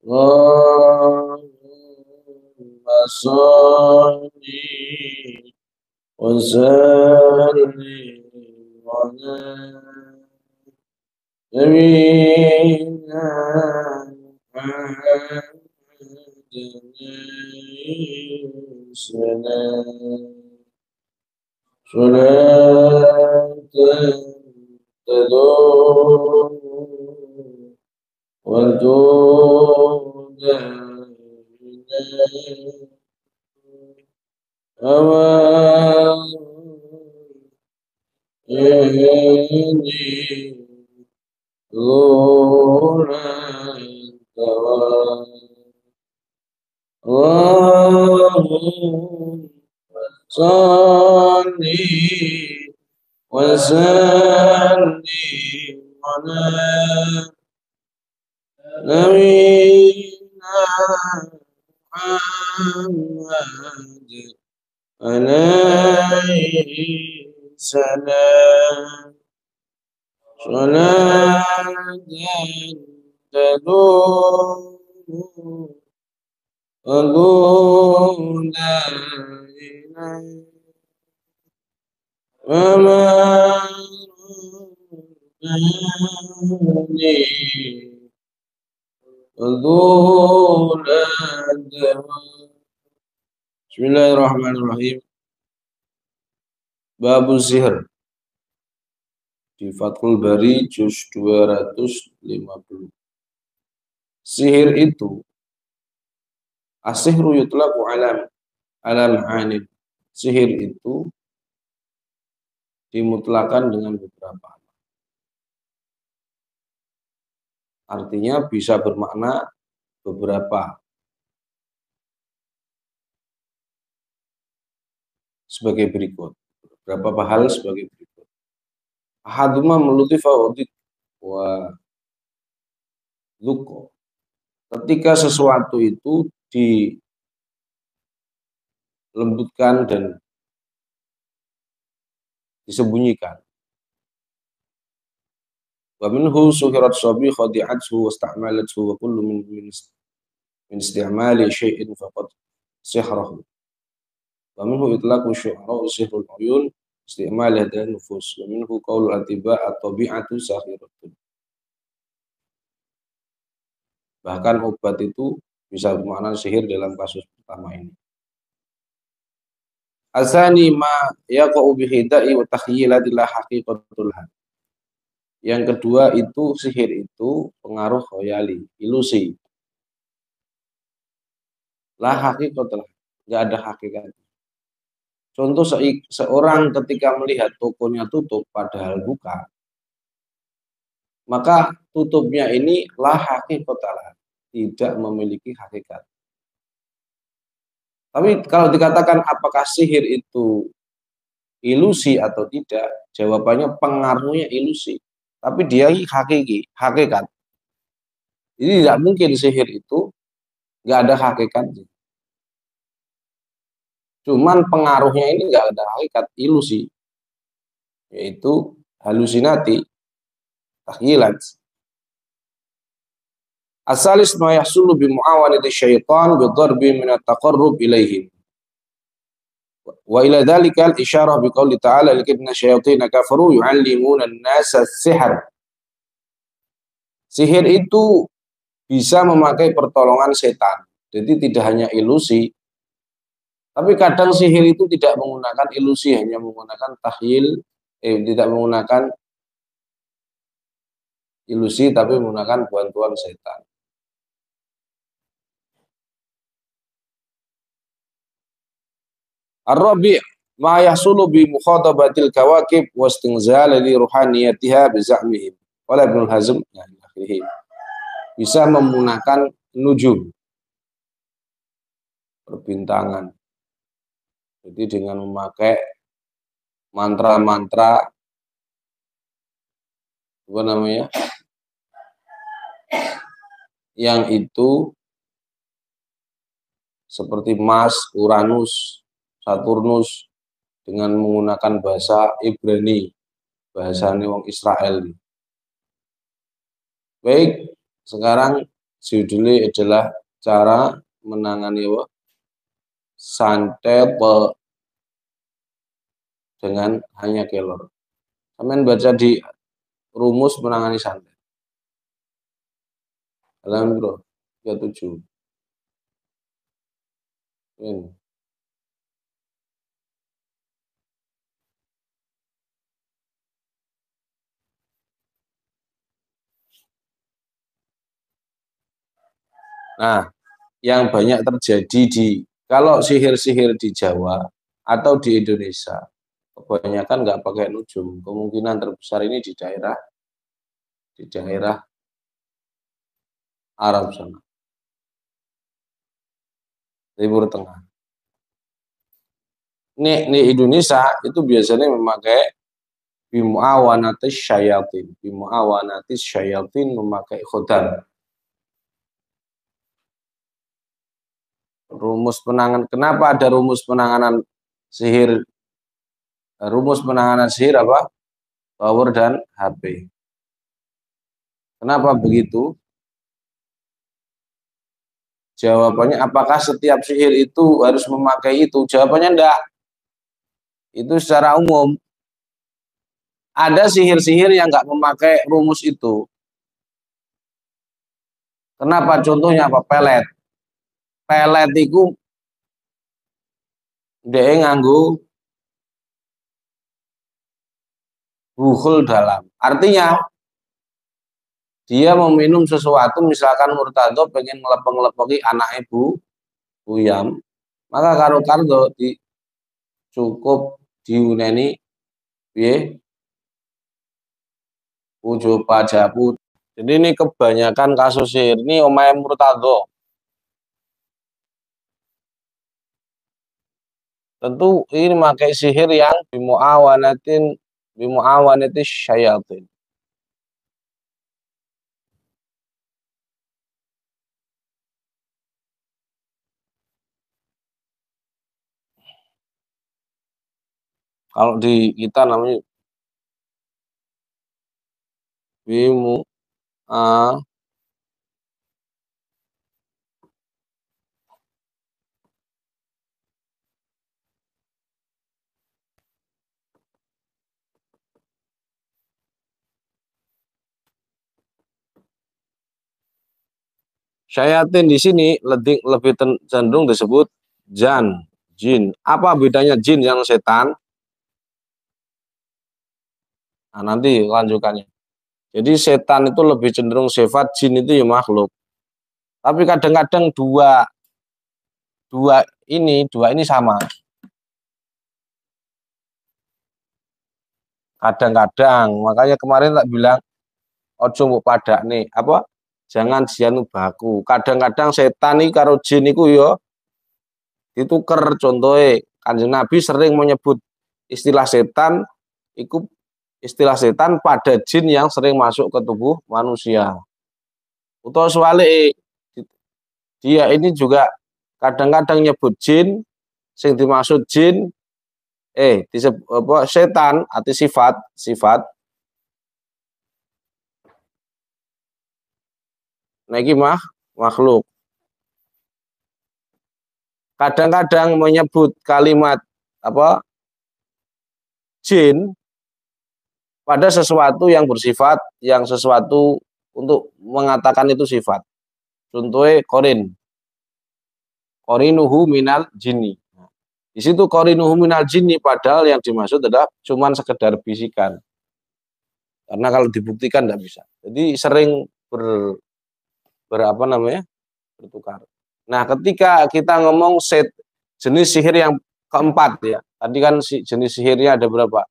اللهم صل وسلم على نبينا محمد صلاة تدوم وتود أواني ظهورا اللهم صل وسلم على نبينا محمد عليه السلام صلاة تدوم وجود إليه وما رضاني وذول الدوام. Bismillahirrahmanirrahim. Babu sihir di Fathul Bari juz 250. Sihir itu as-sihru yutlaqu alam anid. Sihir itu dimutlakan dengan beberapa. Artinya bisa bermakna beberapa. Sebagai berikut. Beberapa hal sebagai berikut. Ahaduma mulutifa wa dzukko. Ketika sesuatu itu dilembutkan dan disembunyikan. Wa minhu suhirat sabi khadi'athu wa ista'malathu wa kullu min istimali syai'in faqad sihrahu. Wa minhu itlaqu syu'ara sihrul uyun istimal hadan nufus. Wa minhu qaulul atiba at-tabi'atu sahiratun. Bahkan obat itu bisa bermakna sihir dalam kasus pertama ini. Asani ma yaqa'u bihida'i wa takhyilati la haqiqatul had. Yang kedua itu sihir itu pengaruh khoyali, ilusi. La haqiqatul had, enggak ada hakikat. Contoh seorang ketika melihat tokonya tutup padahal buka, maka tutupnya ini la haqiqatul, tidak memiliki hakikat. Tapi kalau dikatakan apakah sihir itu ilusi atau tidak, jawabannya pengaruhnya ilusi. Tapi dia hakikat. Jadi tidak mungkin sihir itu nggak ada hakikatnya. Cuman pengaruhnya ini nggak ada hakikat, ilusi. Yaitu halusinati, takhyilat. Asalis ma yahsulu bi muawanati syaitan bi dharbi min at-taqarrub ilaihim. Wa ila dzalika al-isyarah bi qouli ta'ala lakinna syayatin kafaru yu'allimuna an-nasa as-sihr. Sihir itu bisa memakai pertolongan setan. Jadi tidak hanya ilusi. Tapi kadang sihir itu tidak menggunakan ilusi, hanya menggunakan takhyil, tidak menggunakan ilusi tapi menggunakan bantuan setan. Ar-rabi' ma yahsulu bi mukhatabatil kawakib wa istinzal li ruhaniyatiha bi za'mihim. Wala Ibnu Hazm bisa menggunakan nujum, perbintangan. Jadi dengan memakai mantra-mantra apa namanya? Yang itu seperti Mars, Uranus, Saturnus dengan menggunakan bahasa Ibrani, bahasa wong Israel. Baik, sekarang judulnya adalah cara menangani santet dengan hanya kelor. Kalian baca di rumus menangani santet. Halaman bro, 37. Ini. Nah, yang banyak terjadi kalau sihir-sihir di Jawa atau di Indonesia, kebanyakan nggak pakai nujum. Kemungkinan terbesar ini di daerah Arab sana, Timur Tengah. Ini Indonesia itu biasanya memakai bimuawanatis syayatin memakai khodam. Rumus penanganan, kenapa ada rumus penanganan sihir? Rumus penanganan sihir apa? Power dan HP. Kenapa begitu? Jawabannya, apakah setiap sihir itu harus memakai itu? Jawabannya enggak. Itu secara umum. Ada sihir-sihir yang enggak memakai rumus itu. Kenapa? Contohnya apa? Pelet. Pelet itu dia nganggu buhul dalam. Artinya dia meminum sesuatu, misalkan Murtado pengen ngelepeng-lepengi anak ibu Buyam, maka karo kardo cukup diuneni piye ujo pajapu. Jadi ini kebanyakan kasus sihir ini omahe Murtado. Tentu ini memakai sihir yang bimuawanatis syayatin. Kalau di kita namanya bimu syayatin di sini lebih cenderung disebut jin. Apa bedanya jin yang setan? Nah, nanti lanjutannya. Jadi setan itu lebih cenderung sifat, jin itu ya makhluk. Tapi kadang-kadang dua ini sama. Kadang-kadang, makanya kemarin tak bilang ojo mbok padakne apa? Jangan jianu baku. Kadang-kadang setan iki karo jin iku ya dituker. Contohnya Kanjeng Nabi sering menyebut istilah setan pada jin yang sering masuk ke tubuh manusia. Utawa soalnya dia ini juga kadang-kadang nyebut jin sing dimaksud jin setan atau sifat niki makhluk. Kadang-kadang menyebut kalimat apa jin pada sesuatu yang bersifat, yang sesuatu untuk mengatakan itu sifat. Contohnya qorinuhu minal jinni. Di situ qorinuhu minal jinni, padahal yang dimaksud adalah cuman sekedar bisikan. Karena kalau dibuktikan tidak bisa. Jadi sering bertukar. Nah, ketika kita ngomong jenis sihir yang keempat ya. Tadi kan jenis sihirnya ada berapa?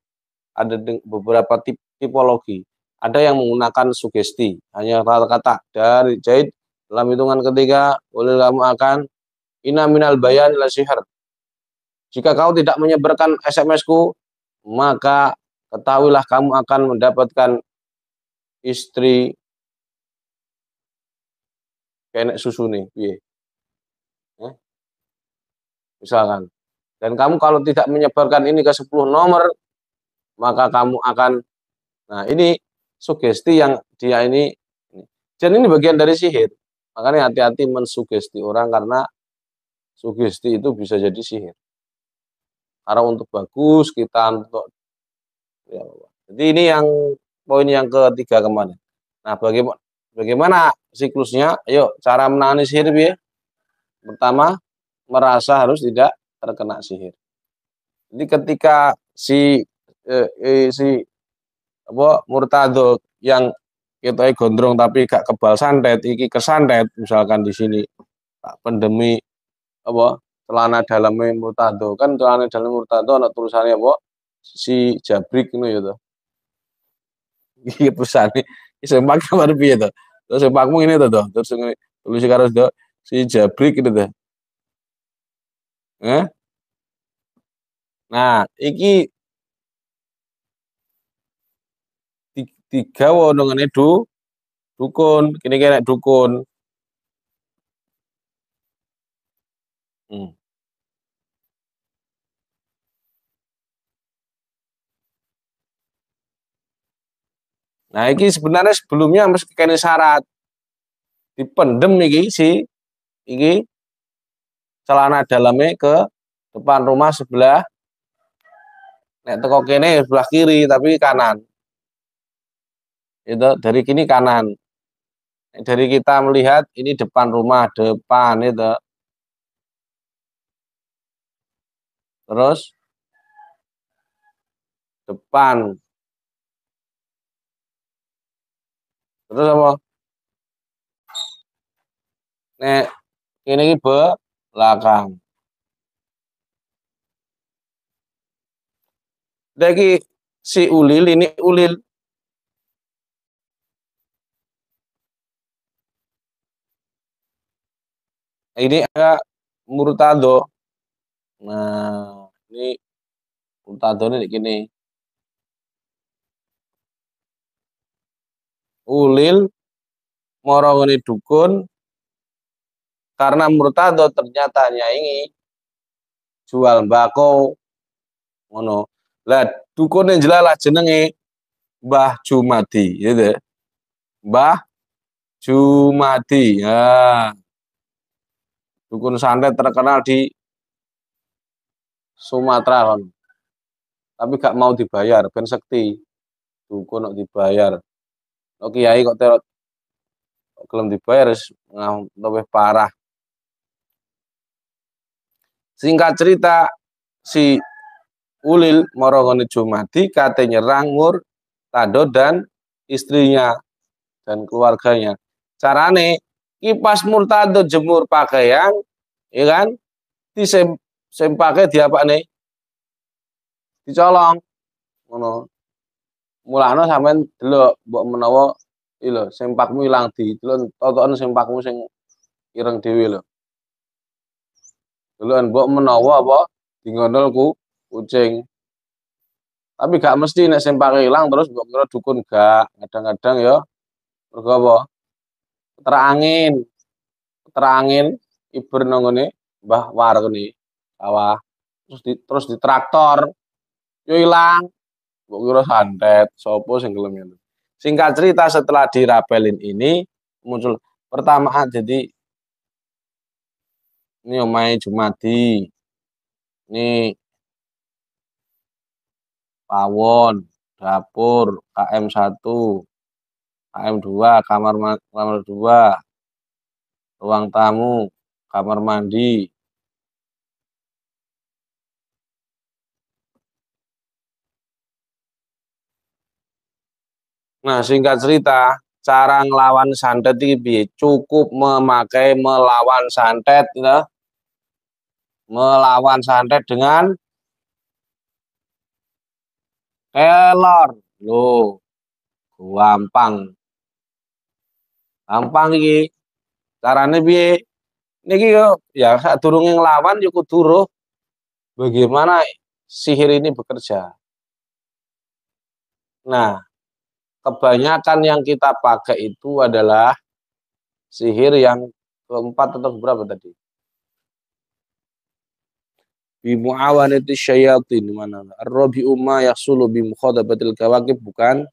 Ada beberapa tipologi. Ada yang menggunakan sugesti, hanya kata-kata dari jahit dalam hitungan ketiga, boleh kamu akan ina minal bayan la sihir. Jika kau tidak menyebarkan SMS-ku, maka ketahuilah kamu akan mendapatkan istri kenek susu nih, misalkan. Dan kamu kalau tidak menyebarkan ini ke 10 nomor, maka kamu akan, nah ini sugesti yang dia ini. Dan ini bagian dari sihir. Makanya hati-hati mensugesti orang karena sugesti itu bisa jadi sihir. Karena untuk bagus kita untuk ya, jadi ini yang poin yang ketiga kemarin. Nah, bagaimana siklusnya? Ayo, cara menangani sihir ya. Pertama, merasa harus tidak terkena sihir. Jadi ketika si apa murtado yang kita gondrong tapi gak kebal santet, iki kesantet misalkan di sini pandemi apa celana dalamnya murtado kan celana dalam murtado ada tulisannya apa si jabrik itu ya tuh iki tulisannya sempak kamar piye to terus sempakmu ini tuh terus ini tulis karo si jabrik itu tuh nah iki tiga wonongane dukun kini dukun. Hmm. Nah, iki sebenarnya sebelumnya mesti kene syarat dipendem iki celana dalamnya ke depan rumah sebelah nek teko kene sebelah kiri tapi kanan. Itu dari kini kanan. Dari kita melihat ini depan rumah, depan itu. Terus depan. Terus apa? Nek ini belakang. Lagi si ulil ini ulil. Ini ada murtado. Nah, ini murtado ini gini. Ulil morongoni dukun karena murtado ternyata nyaingi jual mbako ngono. Lah dukun yang jelas jenenge Mbah Jumadi gitu. Mbah Jumadi. Ya, dukun santet terkenal di Sumatera kan. Tapi gak mau dibayar, ben sekti. Dukun kok dibayar. Kok kiai kok terot gelem dibayar lebih parah. Singkat cerita si Ulil morongone Jumadi kate nyerang Murtado dan istrinya dan keluarganya. Carane kipas Murtado jemur pakaian, ya kan? Disempake diapakne? Dicolong. Ngono. Mulane sampean delok mbok menawa iki lho sempakmu ilang delok totoken sempakmu sing ireng dhewe lho. Deloken mbok menawa apa dingondol kucing. Tapi gak mesti nek sempake ilang terus mbok kira dukun gak. Kadang-kadang ya mergo apa? Terangin iber nangone Mbah Warni sawah terus di traktor yo ilang. Mbok kira santet, sapa sing gelem ngono. Singkat cerita setelah dirapelin ini muncul pertama jadi ini omahe Jumadi. Ini pawon, dapur, KM1, KM2, kamar 2, ruang tamu, kamar mandi. Nah, singkat cerita, cara ngelawan santet iki cukup melawan santet ya. Melawan santet dengan kelor. Loh, gampang. Gampang iki. Carane piye? Niki yo ya sadurunge nglawan yo kudu bagaimana sihir ini bekerja. Nah, kebanyakan yang kita pakai itu adalah sihir yang keempat atau berapa tadi? Bi muawanati syayatin mana? Ar-rabi'u ma yahsulu bi mukhadabatil kawakib bukan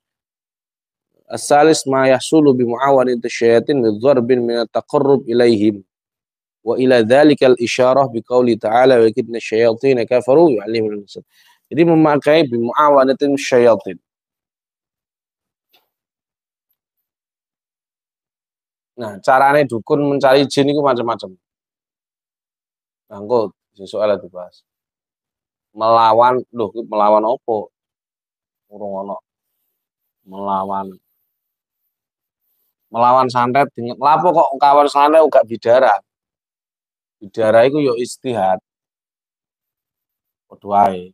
As-salis ma yahsulu bi muawanati syayatin bi dharbin min at-taqarrub ilaihim wa ila dzalikal isyarah bi qouli ta'ala wa kidna syayatin kafaru yu'allimuna an-nas. Jadi memakai bi muawanatin syayatin. Nah, carane dukun mencari jin itu macam-macam. Nah, sesuk ala dibahas. Melawan opo? Urung ono. Melawan santet dengan lapo kok kawan santet uga bidara. Bidara iku yo istihad. Padha wae.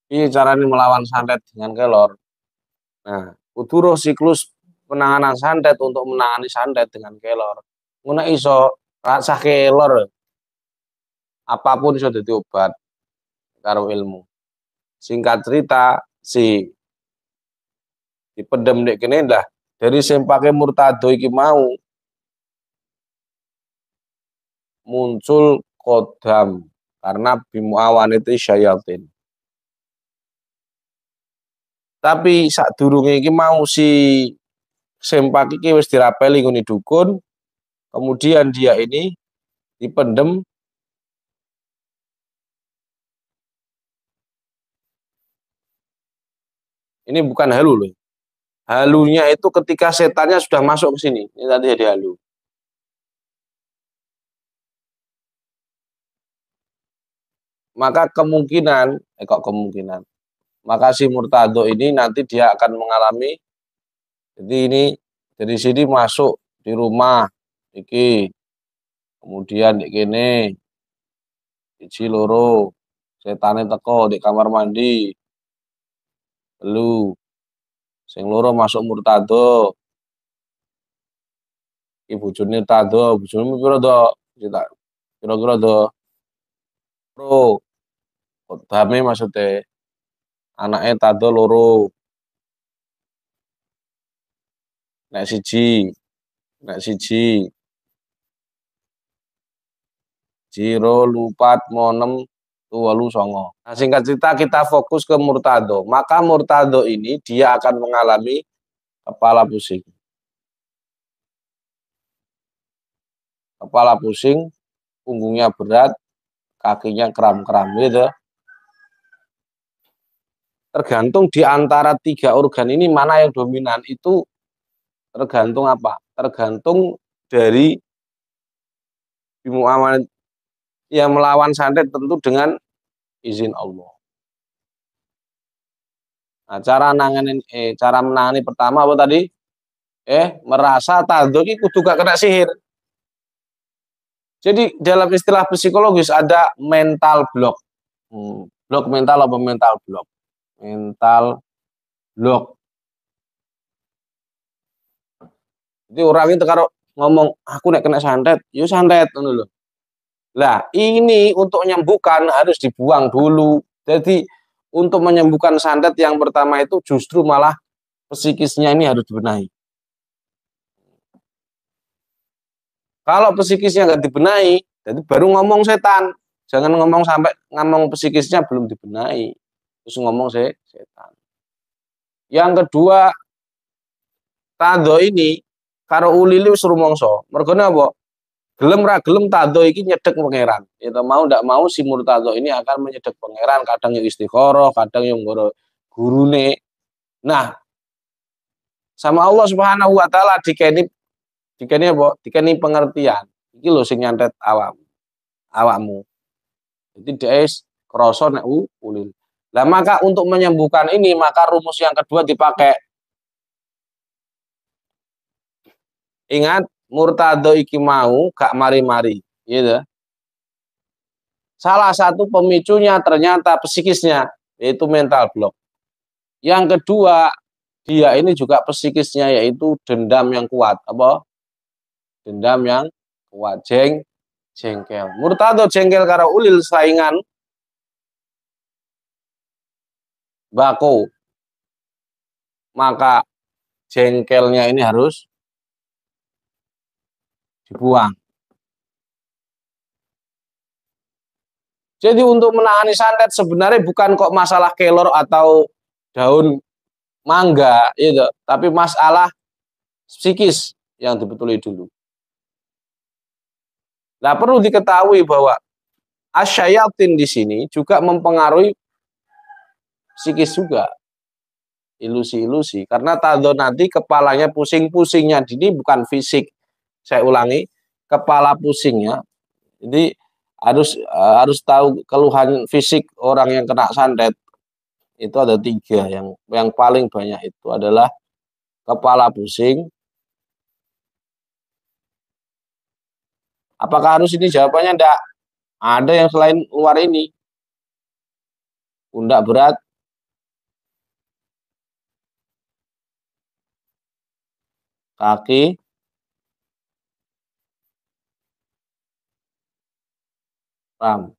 Ini caranya melawan santet dengan kelor. Nah, kudu siklus penanganan santet untuk menangani santet dengan kelor. Ngono iso rasa kelor. Apapun iso dadi obat karo ilmu. Singkat cerita, si dipedem nek kene dah dari sempake murtado iki mau muncul kodam karena bimuawan itu syayatin. Tapi sadurunge iki mau si sempak iki wis dirapeli ngene dukun, kemudian dia ini dipendem. Ini bukan halu loh. Halunya itu ketika setannya sudah masuk ke sini. Ini tadi jadi halu. Maka maka si murtado ini nanti dia akan mengalami, jadi ini dari sini masuk di rumah iki, kemudian di kene siji loro setane teko di kamar mandi, lu sing loro masuk murtado, ibu bojone tado, bojone pira do, kira-kira do pro, kodame maksudnya anaknya tado loro, nek siji jiro lupat monem tuwalu songo. Nah, singkat cerita kita fokus ke murtado. Maka murtado ini dia akan mengalami kepala pusing. Kepala pusing, punggungnya berat, kakinya kram-kram gitu. Tergantung di antara 3 organ ini mana yang dominan, itu tergantung apa? Tergantung dari bimuaman yang melawan santet tentu dengan izin Allah. Nah, cara menangani pertama apa tadi? Merasa tado iki kudu gak kena sihir. Jadi dalam istilah psikologis ada mental block. Block mental apa mental block? Mental block. Jadi orang itu kalau ngomong aku nek kena santet, yo santet ngono lho. Lah, ini untuk menyembuhkan harus dibuang dulu. Jadi untuk menyembuhkan santet yang pertama itu justru malah psikisnya ini harus dibenahi. Kalau psikisnya nggak dibenahi, jadi baru ngomong setan. Jangan ngomong psikisnya belum dibenahi, terus ngomong setan. Yang kedua, tado ini karo ulili wis rumangsa. Mergo napa? Gelem ra gelem tado iki nyedek pangeran. Itu mau ndak mau si murtado ini akan menyedek pangeran, kadang yang istikharah, kadang yang gurune. Nah, sama Allah Subhanahu wa taala dikeni apa? Dikeni pengertian. Iki lho sing nyantet awakmu. Jadi dia krasa nek ulil. Lah maka untuk menyembuhkan ini maka rumus yang kedua dipakai. Ingat murtado iki mau gak mari-mari, gitu. Salah satu pemicunya ternyata psikisnya, yaitu mental block. Yang kedua, dia ini juga psikisnya yaitu dendam yang kuat, apa? Dendam yang kuat, jengkel. Murtado jengkel karo ulil saingan bako. Maka jengkelnya ini harus dibuang. Jadi untuk menangani santet sebenarnya bukan kok masalah kelor atau daun mangga itu, tapi masalah psikis yang dibetuli dulu. Nah, perlu diketahui bahwa asyayatin di sini juga mempengaruhi psikis juga, ilusi-ilusi. Karena tado nanti kepalanya pusing-pusingnya ini bukan fisik. Saya ulangi, kepala pusingnya. Jadi harus tahu keluhan fisik orang yang kena santet itu ada 3. Yang paling banyak itu adalah kepala pusing. Apakah harus ini? Jawabannya enggak. Ada yang selain luar ini. Pundak berat, kaki, ram.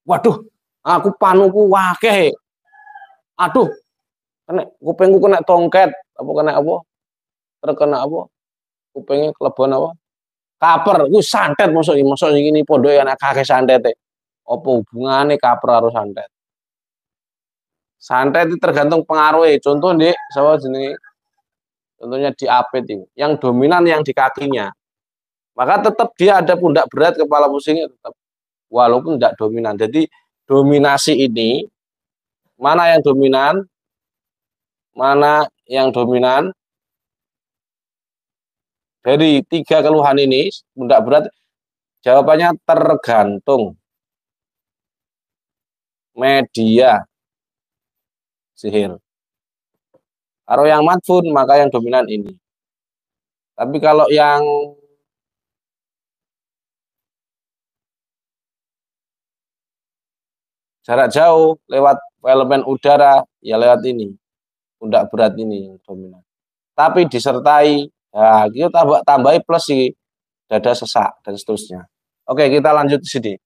Waduh, aku panuku wakeh. Aduh, kupingku kena tongket, apa kena apa? Terkena apa? Kupingnya kelebon apa? Kaper, ku santet masuk ini podo anak kakek santet. Apa hubungannya kaper harus santet? Santet itu tergantung pengaruhnya. Contoh nih, sama jenis, contohnya di apet ini, yang dominan yang di kakinya. Maka tetap dia ada pundak berat, kepala pusingnya tetap, walaupun tidak dominan. Jadi dominasi ini, mana yang dominan? Mana yang dominan? Dari 3 keluhan ini, pundak berat, jawabannya tergantung media sihir. Kalau yang madfun, maka yang dominan ini. Tapi kalau yang jarak jauh, lewat elemen udara, ya lewat ini. Pundak berat ini yang dominan. Tapi disertai, ya kita tambahi plus si dada sesak, dan seterusnya. Oke, kita lanjut di sini.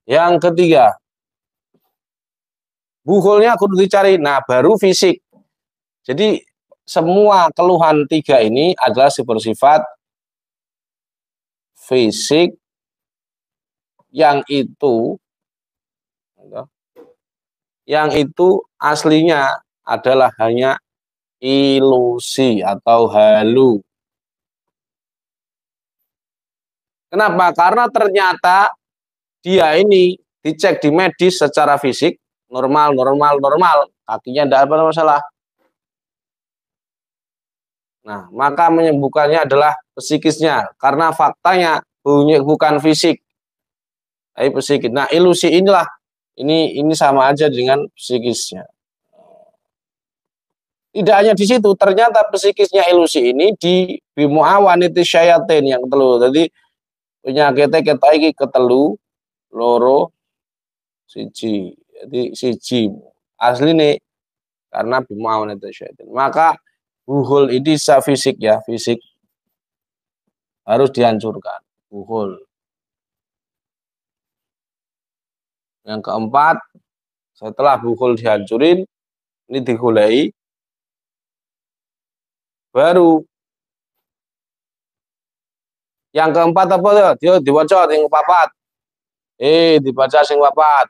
Yang ketiga, buhulnya kudu dicari. Nah, baru fisik. Jadi semua keluhan 3 ini adalah bersifat fisik yang itu aslinya adalah hanya ilusi atau halu. Kenapa? Karena ternyata dia ini dicek di medis secara fisik normal, kakinya tidak ada masalah. Nah, maka menyembuhkannya adalah psikisnya, karena faktanya bukan fisik, tapi psikis. Nah, ilusi inilah ini sama aja dengan psikisnya. Tidak hanya di situ, ternyata psikisnya ilusi ini di bimuawan itu syayatin yang telu. Jadi penyakitnya kita iki ketelu, loro, siji. Jadi siji asli nih karena bimuawan itu syayatin. Maka buhul ini fisik ya, fisik harus dihancurkan. Buhul. Yang keempat, setelah buhul dihancurin, ini digulai, baru yang keempat apa tuh? Dia diwaca sing papat. Dibaca sing papat.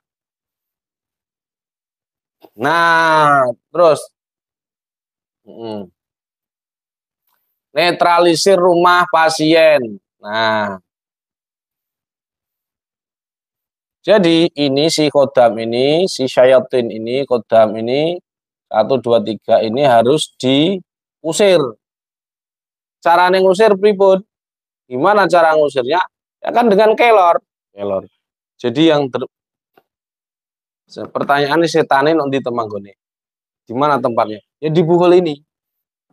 Nah, terus netralisir rumah pasien. Nah, jadi ini si kodam ini, si syayatin ini, kodam ini 1, 2, 3 ini harus diusir. Cara ngusir pripun? Gimana cara ngusirnya? Ya kan dengan kelor. Jadi yang pertanyaan ini setanin nanti temanggone. Di mana tempatnya? Ya di buhul ini.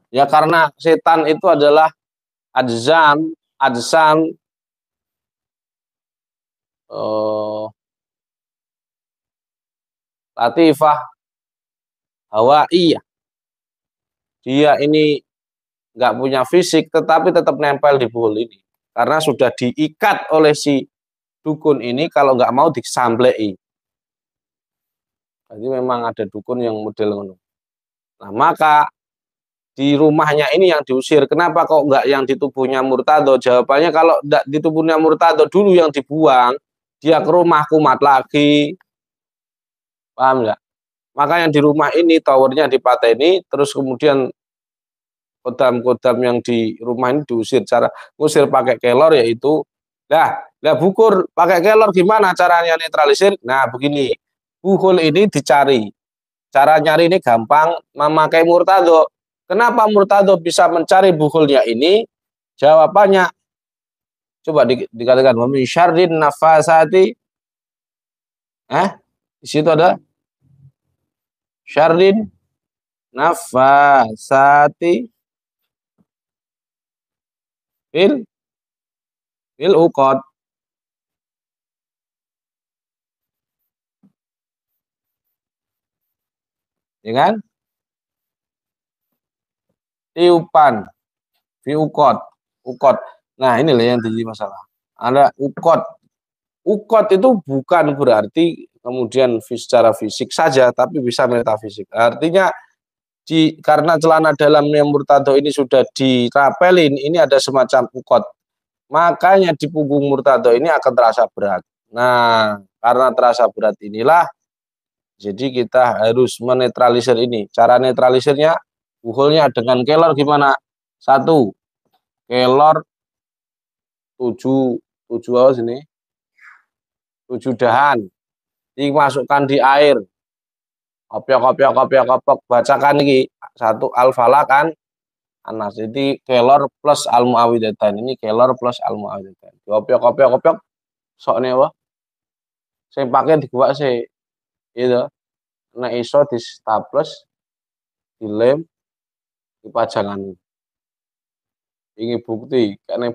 Ya karena setan itu adalah ajsam latifah hawaiyah. Dia ini nggak punya fisik tetapi tetap nempel di buhul ini. Karena sudah diikat oleh si dukun ini kalau nggak mau disamblei. Jadi memang ada dukun yang model ngono. Nah, maka di rumahnya ini yang diusir. Kenapa kok enggak yang di tubuhnya Murtado? Jawabannya kalau enggak di tubuhnya Murtado dulu yang dibuang, dia ke rumah kumat lagi. Paham enggak? Maka yang di rumah ini towernya dipateni, terus kemudian kodam-kodam yang di rumah ini diusir. Cara ngusir pakai kelor yaitu, lah bukur pakai kelor gimana caranya netralisir? Nah begini, buhul ini dicari. Cara nyari ini gampang, memakai Murtado. Kenapa Murtado bisa mencari buhulnya ini? Jawabannya, coba dikatakan, min syarrin nafasati. Di situ ada syarrin nafasati fil uqad. Ya kan? Tiupan fi uqad. Nah, inilah yang jadi masalah. Ada uqad. Uqad itu bukan berarti kemudian secara fisik saja, tapi bisa metafisik. Artinya karena celana dalamnya Murtado ini sudah dirapelin, ini ada semacam uqad. Makanya di punggung Murtado ini akan terasa berat. Nah, karena terasa berat inilah, jadi kita harus menetralisir ini. Cara netralisirnya, buhulnya dengan kelor gimana? 1, kelor 7 apa sini? 7 dahan. Dimasukkan di air. Kopiok. Bacakan ini. 1 al-falaq kan. Anas. Jadi kelor plus al-muawwidatan. Ini kelor plus al-muawwidatan. Kopiok. Sok nih apa? Saya pakai dibuat sih. Itu. Nah iso di staples, dilem, dipajangan. Ini bukti. Karena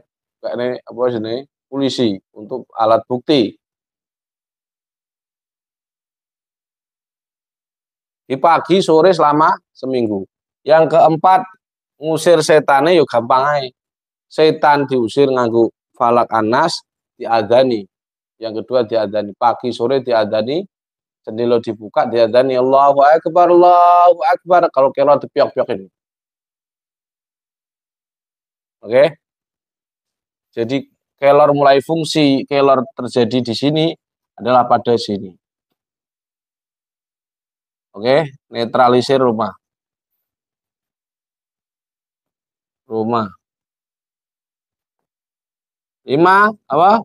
apa sini? Polisi untuk alat bukti. Di pagi, sore selama seminggu. Yang keempat, ngusir setannya yuk gampang aja. Setan diusir nganggu falak anas, diadani. Yang kedua diadani pagi, sore diadani, jendela dibuka, diadani Allahu Akbar. Kalau kelor dipiok-piok ini. Oke. Jadi kelor mulai fungsi, kelor terjadi di sini adalah pada sini. Oke, netralisir rumah. Rumah. 5, apa?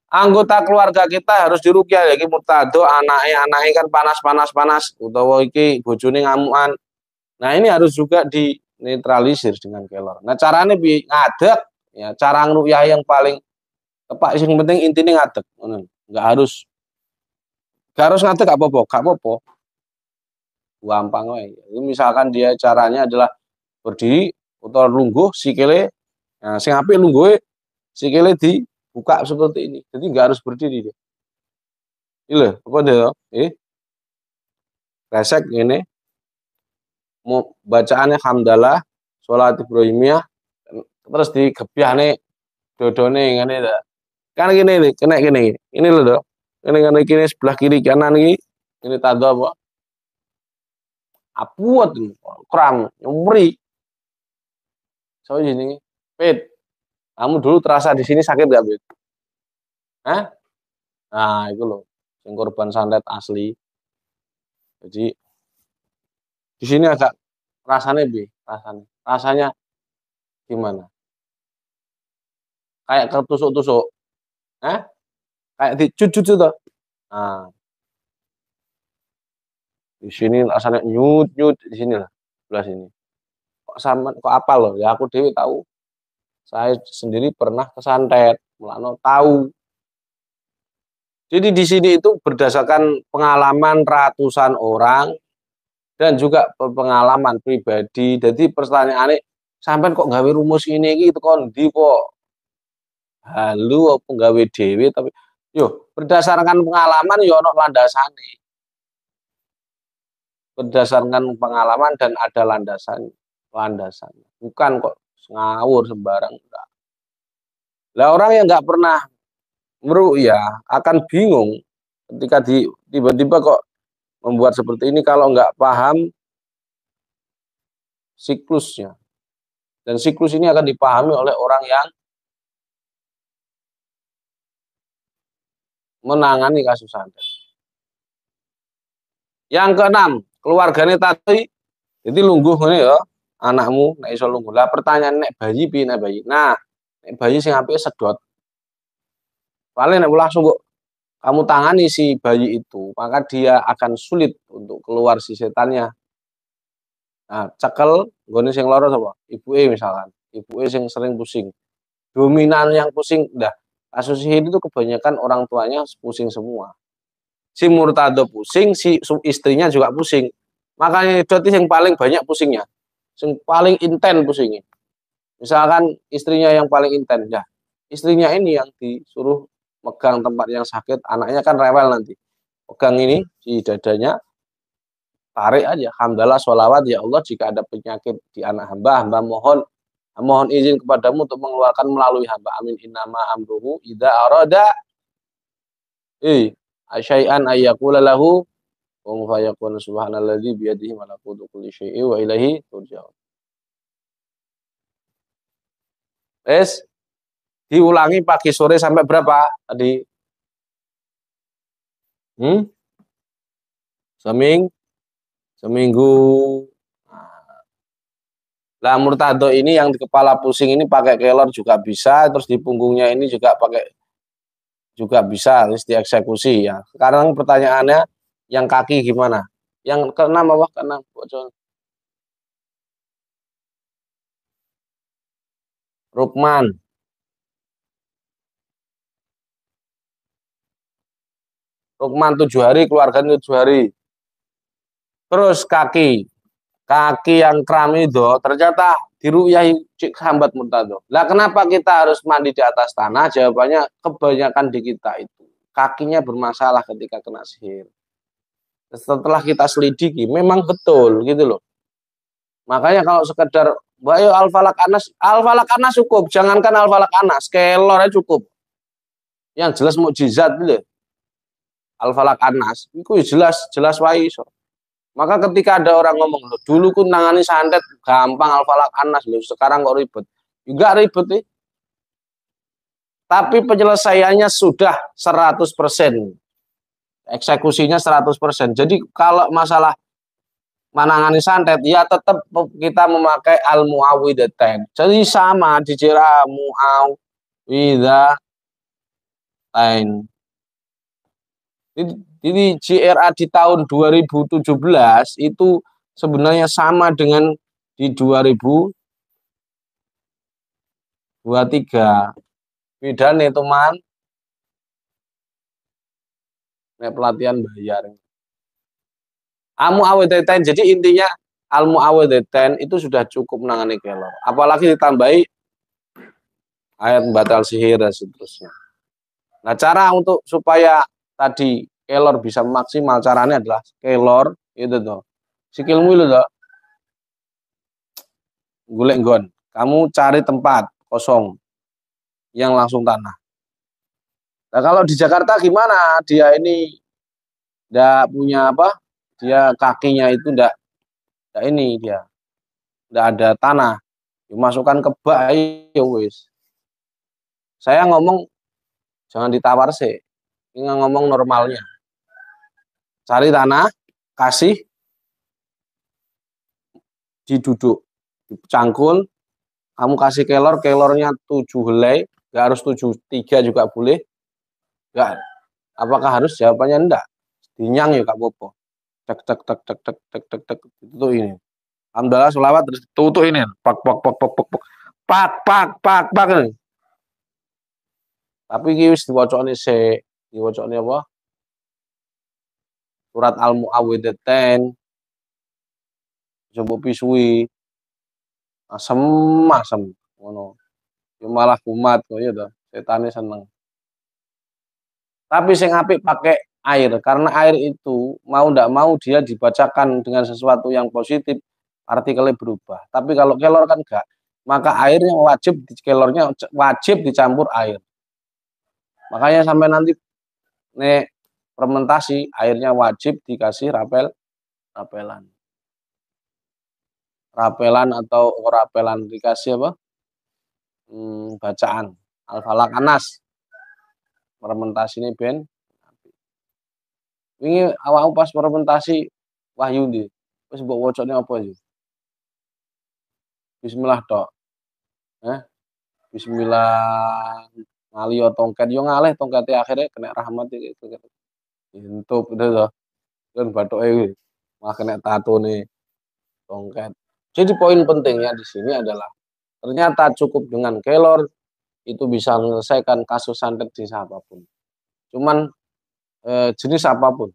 Anggota keluarga kita harus dirukyah lagi Murtado, anaknya kan panas. Utawa iki bojone ngamukan. Nah, ini harus juga dinetralisir dengan kelor. Nah, caranya ngadeg ya, cara ngrukyah yang paling tepat yang penting intinya ngadeg. Enggak harus ngadeg gak apa-apa. Gampang wae. Misalkan dia caranya adalah berdiri atau lungguh sikile. Nah, sing apik lungguhe sikile dibuka seperti ini. Jadi nggak harus berdiri dia. Ini apa dia? Resek ini. Mau bacaannya hamdalah, sholat Ibrahimiyah, terus digebyahne dodone ngene ta. Kan gini, kena gini. Ini loh, ini sebelah kiri kanan ini tanda apa? Apuat kram, nyumri. So ini, Pit. Kamu dulu terasa di sini sakit gak, Pit? Hah? Nah, itu loh, yang korban santet asli. Jadi di sini agak rasanya gimana? Kayak ketusuk-tusuk. Kayak dicucut tuh. Nah, di sini rasanya nyut di sini lah, sebelah sini. Kok apa loh? Ya aku dewi tahu. Saya sendiri pernah kesantet, mulano tahu. Jadi di sini itu berdasarkan pengalaman ratusan orang dan juga pengalaman pribadi. Jadi pertanyaannya, sampai kok gawe rumus ini gitu kondi kok halu apa gawe dewi, tapi yo berdasarkan pengalaman yo ono landasane. Berdasarkan pengalaman dan ada landasan. Bukan kok ngawur sembarang enggak. Lah orang yang nggak pernah meruqyah akan bingung Ketika tiba-tiba kok membuat seperti ini, kalau nggak paham siklusnya, dan siklus ini akan dipahami oleh orang yang menangani kasus santet. Yang keenam, keluarganya tadi jadi lungguh ini ya, anakmu nek iso lungguh. Lah pertanyaan nek bayi piye nek bayi. Nah, nek bayi sing apike sedot. Paling nek langsung kok kamu tangani si bayi itu, maka dia akan sulit untuk keluar si setannya. Nah, cekel nggone sing lara sapa? Ibuke misalkan. Ibuke sing sering pusing. Dominan yang pusing, dah kasus sihir itu kebanyakan orang tuanya pusing semua. Si Murtado pusing, si istrinya juga pusing. Makanya itu yang paling banyak pusingnya. Yang paling intens pusingnya. Misalkan istrinya yang paling intens, ya istrinya ini yang disuruh megang tempat yang sakit, anaknya kan rewel nanti. Pegang ini di dadanya, tarik aja. Hamdalah sholawat, ya Allah jika ada penyakit di anak hamba, hamba mohon izin kepadamu untuk mengeluarkan melalui hamba. Amin. Innama amruhu idza arada asyai'an ayyakula lahu wa fayakun subhanalladzi biyadihi malakutu kulli syai'in wa ilaihi turja'un. Diulangi pagi sore sampai berapa tadi? Seminggu. Lah Murtado ini yang di kepala pusing ini pakai kelor juga bisa, terus di punggungnya ini juga pakai juga bisa, terus dieksekusi ya. Sekarang pertanyaannya, yang kaki gimana? Yang keenam apa? Keenam, bocor. Rukman. Rukman 7 hari, keluarganya 7 hari. Terus kaki yang kram itu ternyata diruyahi hambat Murtado. Lah kenapa kita harus mandi di atas tanah? Jawabannya kebanyakan di kita itu kakinya bermasalah ketika kena sihir. Setelah kita selidiki, memang betul gitu loh. Makanya kalau sekedar bayo al-falak anas cukup, jangankan al-falak anas, kelornya cukup. Yang jelas mukjizat gitu. Al-falak anas, itu jelas wae so. Maka ketika ada orang ngomong, loh, dulu ku nangani santet gampang al-falak anas, loh, sekarang kok ribet. Juga ribet nih. Tapi penyelesaiannya sudah 100%. Eksekusinya 100%. Jadi kalau masalah menangani santet, ya tetap kita memakai al-muawwidhatain. Jadi sama dicira muawwidhatain. Jadi JRA di tahun 2017 itu sebenarnya sama dengan di 2023. Beda nih teman. Nek pelatihan bayar. Al-muawwidhatain, jadi intinya al-muawwidhatain itu sudah cukup menangani kelor. Apalagi ditambahi ayat batal sihir dan seterusnya. Nah, cara untuk supaya tadi kelor bisa maksimal, caranya adalah kelor itu tuh. Sikilmu itu tuh. Golek nggon. Kamu cari tempat kosong yang langsung tanah. Nah, kalau di Jakarta gimana? Dia ini enggak punya apa? Dia kakinya itu enggak ini dia. Enggak ada tanah. Dimasukkan ke bak ya wis. Saya ngomong jangan ditawar sih. Ini ngomong normalnya. Cari tanah, kasih diduduk, dicangkul, kamu kasih kelornya 7 helai, enggak harus 3 juga boleh. Enggak. Apakah harus? Jawabannya enggak. Dinyang ya Kak Popo. Tek tek tek tek tek tek tek tek itu ini. Alhamdulillah selawat terus tutup ini. Pak pak pak pak pak pak pak pak pak ini. Tapi iki wis diwacane sik, diwacane apa? Surat Al-Muawwidhatain. Coba pisui. Asem ngono. Ya malah kumat kok ya to. Setane seneng. Tapi sing apik pakai air, karena air itu mau ndak mau dia dibacakan dengan sesuatu yang positif, partikelnya berubah. Tapi kalau kelor kan enggak, maka airnya kelornya wajib dicampur air. Makanya sampai nanti nek fermentasi, airnya wajib dikasih rapelan. Rapelan atau rapelan dikasih apa? Bacaan Al-Falaq Anas. Fermentasi ini ben. Wingi awakmu pas fermentasi wahyu ndi? Wis mbok wocone apa iki? Bismillah tok. Bismillah ngaliyo tongket yo ngalih tongkete akhirnya kena rahmat iki. Entuk gitu loh. Kan bathuke kuwi. Malah kena tatone tongket. Jadi poin pentingnya di sini adalah ternyata cukup dengan kelor itu bisa menyelesaikan kasus santet di siapapun. Cuman jenis apapun.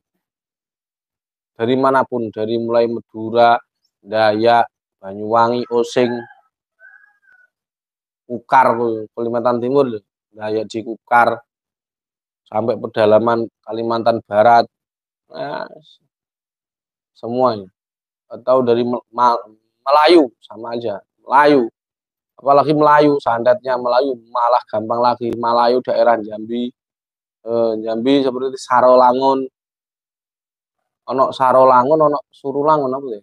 Dari manapun, dari mulai Madura, Dayak, Banyuwangi, Osing, Kukar, Kalimantan Timur, Dayak di Kukar, sampai pedalaman Kalimantan Barat, nah, semuanya. Atau dari Melayu, sama aja, Melayu. Apalagi Melayu, sandatnya Melayu malah gampang lagi. Melayu daerah Jambi, Jambi seperti Sarolangun, ono Sarolangun, ono Surulangun apa ya?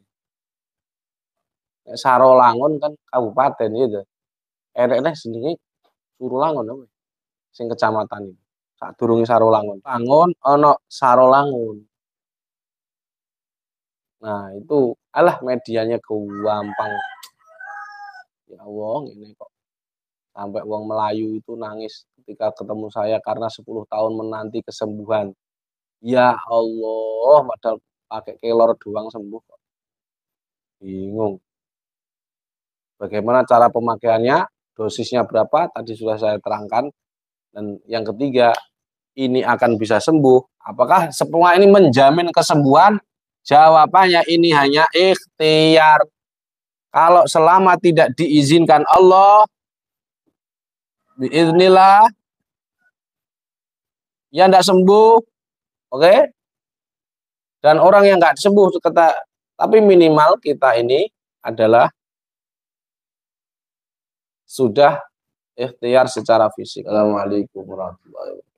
Sarolangun kan kabupaten gitu. Enek sendiri Surulangun apa? Sing kecamatan itu. Sadurunge Sarolangun. Langun ono Sarolangun. Nah, itu alah medianya gampang. Ya Allah, ini kok sampai wong Melayu itu nangis ketika ketemu saya karena 10 tahun menanti kesembuhan. Ya Allah, padahal pakai kelor doang sembuh kok. Bingung. Bagaimana cara pemakaiannya? Dosisnya berapa? Tadi sudah saya terangkan. Dan yang ketiga, ini akan bisa sembuh. Apakah semua ini menjamin kesembuhan? Jawabannya ini hanya ikhtiar. Kalau selama tidak diizinkan Allah, biiznillah, ya tidak sembuh. Oke? Dan orang yang nggak sembuh, tapi minimal kita ini adalah sudah ikhtiar secara fisik. Assalamualaikum warahmatullahi wabarakatuh.